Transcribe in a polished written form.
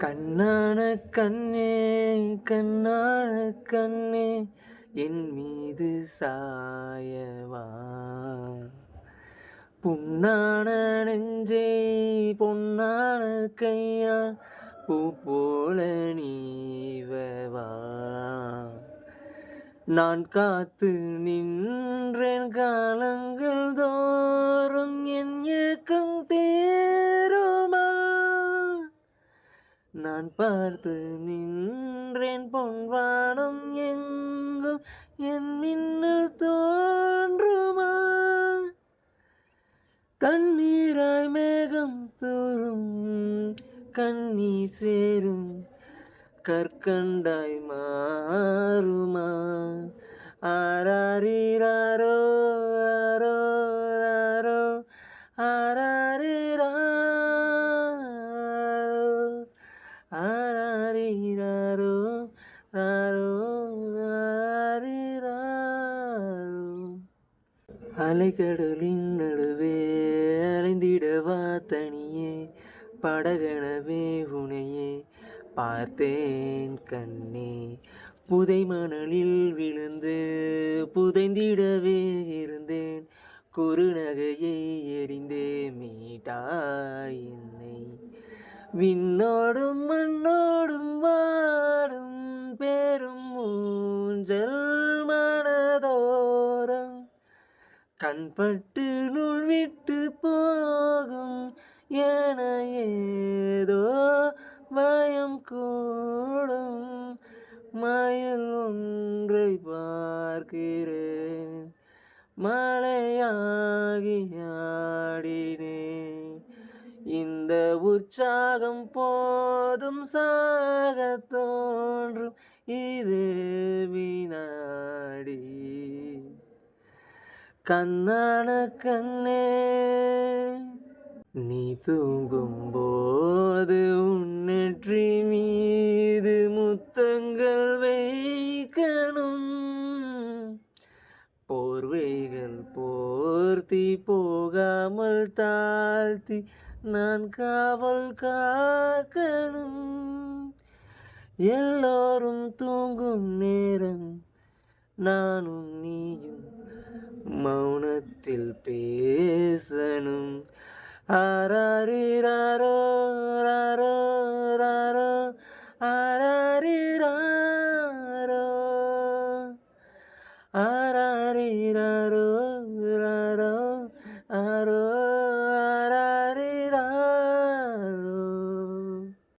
கண்ணான கண்ணே கண்ணான கண்ணே என் மீது சாயவா, புண்ணான நெஞ்சே பொன்னான கையால் பூ போல நீவவா. நான் காத்து நின்றேன் காலங்கள் தோறும் என் ஏக்கம் தேருமா. நான் பார்த்து நின்றேன் பொன்வானம் எங்கும் என் மின்னல் தோன்றுமா. தண்ணீராய் மேகம் தூரும் கண்ணீர் சேரும் கற்கண்டாய் மாறுமா. ஆராரிராரோ ஆரோ ஆரோ ஆராரிரா ஆராரிராரோ ராரோ ஆராரிராரோ. அலைக்கடலின் நடுவே அலைந்திடவா தனியே, படகனவே உனையே பார்த்தேன் கண்ணே. புதை மணலில் விழுந்து புதைந்திடவே இருந்தேன், குறுநகையை எறிந்தே மீட்டாய் என்னை. விண்ணோடும் மண்ணோடும் வாடும் பெரும் ஊஞ்சல் மனதோரம், கண்பட்டு நூல் விட்டு போகும் என ஏதோ பயம் கூடும். மயில் ஒன்றை பார்க்கிறேன், மலையாகி ஆடினேன். இந்த உற்சாகம் போதும் சாக தோன்றும் இது வினாடி. கண்ணான கண்ணே நீ தூங்கும் போது உன் நெற்றி மீது முத்தங்கள் வைக்கணும். போர்வைகள் போர்த்தி போகாமல் தாழ்த்தி நான் காவல் காக்கணும். எல்லோரும் தூங்கும் நேரம் நானும் நீயும் மௌனத்தில் பேசணும். ஆராரிராரோ ராரோ